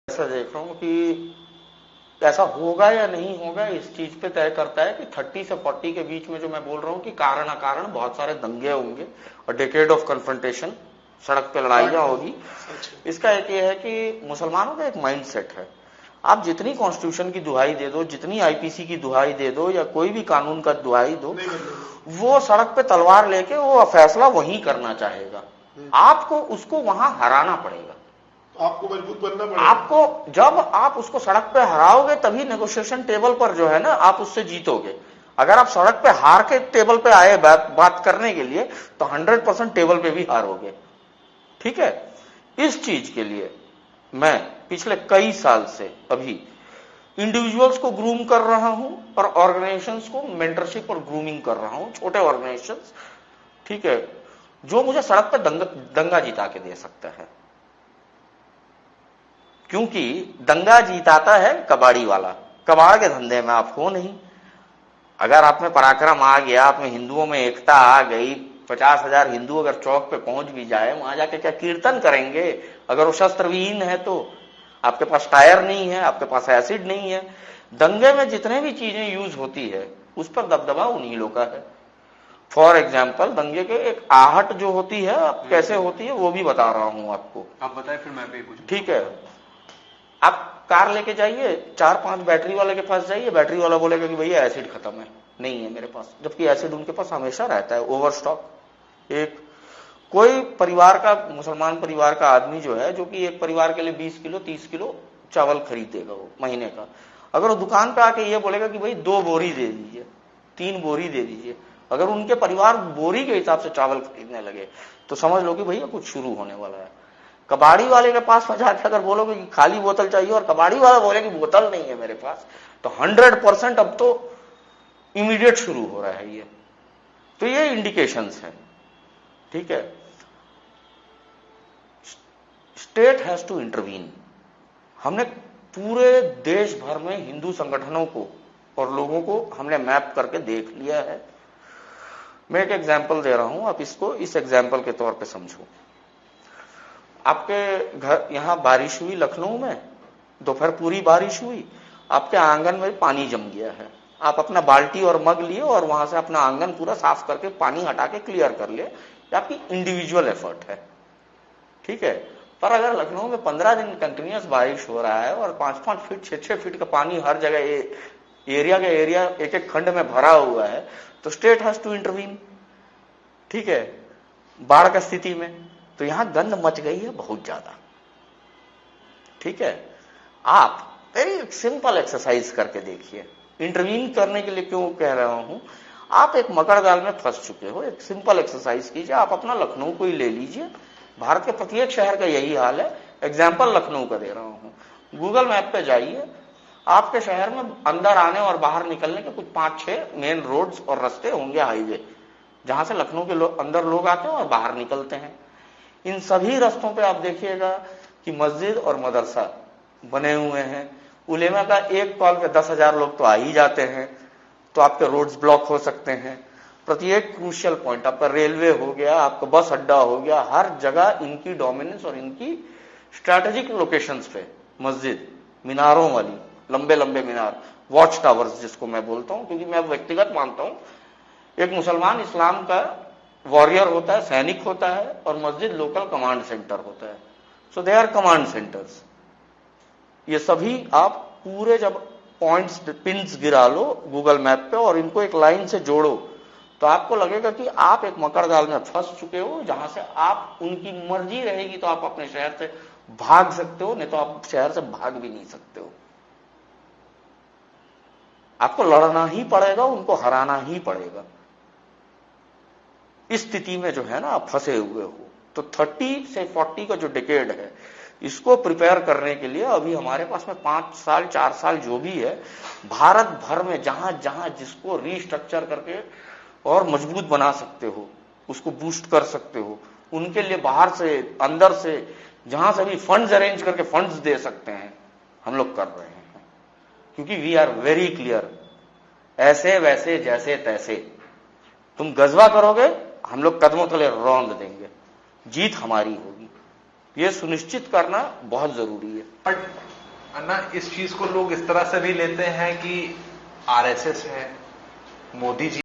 ऐसा देख रहा हूं कि ऐसा होगा या नहीं होगा, इस चीज पे तय करता है कि 30 से 40 के बीच में जो मैं बोल रहा हूं कि कारण अकारण बहुत सारे दंगे होंगे और डेकेड ऑफ कन्फ्रंटेशन, सड़क पे लड़ाइयां होगी। इसका एक ये है कि मुसलमानों का एक माइंड सेट है, आप जितनी कॉन्स्टिट्यूशन की दुहाई दे दो, जितनी आईपीसी की दुहाई दे दो या कोई भी कानून का दुहाई दो, वो सड़क पे तलवार लेके वो फैसला वहीं करना चाहेगा। आपको उसको वहां हराना पड़ेगा, आपको मजबूत बनना पड़ेगा। आपको जब आप उसको सड़क पे हराओगे तभी नेगोशिएशन टेबल पर जो है ना आप उससे जीतोगे। अगर आप सड़क पे हार के टेबल पे आए बात करने के लिए तो 100% टेबल पे भी हारोगे। ठीक है, इस चीज के लिए मैं पिछले कई साल से अभी इंडिविजुअल्स को ग्रूम कर रहा हूं और ऑर्गेनाइजेशंस को मेंटरशिप और ग्रूमिंग कर रहा हूं, छोटे ऑर्गेनाइजेशंस, ठीक है, जो मुझे सड़क पे दंगा जिता के दे सकता है। क्योंकि दंगा जीताता है कबाड़ी वाला, कबाड़ के धंधे में आप हो नहीं। अगर आप में पराक्रम आ गया, आप में हिंदुओं में एकता आ गई, 50,000 हिंदू अगर चौक पे पहुंच भी जाए, वहां जाके क्या कीर्तन करेंगे? अगर वो शस्त्रविहीन है तो आपके पास टायर नहीं है, आपके पास एसिड नहीं है। दंगे में जितने भी चीजें यूज होती है उस पर दबदबा उन्हीं लोगों का है। फॉर एग्जाम्पल, दंगे के एक आहट जो होती है कैसे होती है वो भी बता रहा हूं आपको। आप बताएं फिर मैं भी कुछ। ठीक है, आप कार लेके जाइए, 4-5 बैटरी वाले के पास जाइए, बैटरी वाला बोलेगा कि भैया एसिड खत्म है, नहीं है मेरे पास, जबकि एसिड उनके पास हमेशा रहता है, ओवर स्टॉक। एक कोई परिवार का, मुसलमान परिवार का आदमी जो है, जो कि एक परिवार के लिए 20 किलो 30 किलो चावल खरीदेगा वो महीने का, अगर वो दुकान पे आके ये बोलेगा कि भाई 2 बोरी दे दीजिए, 3 बोरी दे दीजिए, अगर उनके परिवार बोरी के हिसाब से चावल खरीदने लगे तो समझ लो कि भैया कुछ शुरू होने वाला है। कबाड़ी वाले के पास में जाकर अगर बोलोगे कि खाली बोतल चाहिए और कबाड़ी वाला बोले कि बोतल नहीं है मेरे पास, तो 100% अब तो इमीडिएट शुरू हो रहा है ये। तो ये इंडिकेशंस हैं। ठीक है, स्टेट हैज टू इंटरवीन। हमने पूरे देश भर में हिंदू संगठनों को और लोगों को हमने मैप करके देख लिया है। मैं एक एग्जांपल दे रहा हूं, आप इसको इस एग्जांपल के तौर पे समझो। आपके घर यहां बारिश हुई, लखनऊ में दोपहर पूरी बारिश हुई, आपके आंगन में पानी जम गया है, आप अपना बाल्टी और मग लिए और वहां से अपना आंगन पूरा साफ करके पानी हटा के क्लियर कर लिए, ये आपकी इंडिविजुअल एफर्ट है। ठीक है, पर अगर लखनऊ में 15 दिन कंटिन्यूअस बारिश हो रहा है और 5-5 फीट 6-6 फीट का पानी हर जगह एरिया एक एक खंड में भरा हुआ है, तो स्टेट हैज टू इंटरवीन। ठीक है, बाढ़ का स्थिति में तो यहां गंद मच गई है बहुत ज्यादा। ठीक है, आप वेरी सिंपल एक्सरसाइज करके देखिए। इंटरवीन करने के लिए क्यों कह रहा हूं, आप एक मकर जाल में फंस चुके हो, एक सिंपल एक्सरसाइज कीजिए। आप अपना लखनऊ को ही ले लीजिए, भारत के प्रत्येक शहर का यही हाल है, एग्जाम्पल लखनऊ का दे रहा हूं। गूगल मैप पे जाइए, आपके शहर में अंदर आने और बाहर निकलने के कुछ 5-6 मेन रोड्स और रास्ते होंगे, हाईवे, जहां से लखनऊ के अंदर लोग आते हैं और बाहर निकलते हैं। इन सभी रास्तों पे आप देखिएगा कि मस्जिद और मदरसा बने हुए हैं। उलेमा का एक कॉल पे 10,000 लोग तो आ ही जाते हैं, तो आपके रोड्स ब्लॉक हो सकते हैं। प्रत्येक क्रूशियल पॉइंट, आपका रेलवे हो गया, आपका बस अड्डा हो गया, हर जगह इनकी डोमिनेंस और इनकी स्ट्रैटेजिक लोकेशंस पे मस्जिद, मीनारों वाली लंबे लंबे मीनार, वॉच टावर्स जिसको मैं बोलता हूं, क्योंकि मैं व्यक्तिगत मानता हूं एक मुसलमान इस्लाम का वॉरियर होता है, सैनिक होता है, और मस्जिद लोकल कमांड सेंटर होता है। सो दे आर कमांड सेंटर्स। ये सभी आप पूरे जब पॉइंट्स पिन्स गिरा लो गूगल मैप पे और इनको एक लाइन से जोड़ो, तो आपको लगेगा कि आप एक मकर जाल में फंस चुके हो, जहां से आप, उनकी मर्जी रहेगी तो आप अपने शहर से भाग सकते हो, नहीं तो आप शहर से भाग भी नहीं सकते हो। आपको लड़ना ही पड़ेगा, उनको हराना ही पड़ेगा। इस स्थिति में जो है ना आप फंसे हुए हो। तो 30 से 40 का जो डिकेड है, इसको प्रिपेयर करने के लिए अभी हमारे पास में 5 साल 4 साल जो भी है, भारत भर में जहां जहां जिसको रीस्ट्रक्चर करके और मजबूत बना सकते हो, उसको बूस्ट कर सकते हो, उनके लिए बाहर से अंदर से जहां से भी फंड्स अरेंज करके फंड्स दे सकते हैं, हम लोग कर रहे हैं। क्योंकि वी आर वेरी क्लियर, ऐसे वैसे जैसे तैसे तुम गजवा करोगे, हम लोग कदमों तले रौंद देंगे, जीत हमारी होगी। ये सुनिश्चित करना बहुत जरूरी है। अन्ना इस चीज को लोग इस तरह से भी लेते हैं कि आरएसएस है, मोदी जी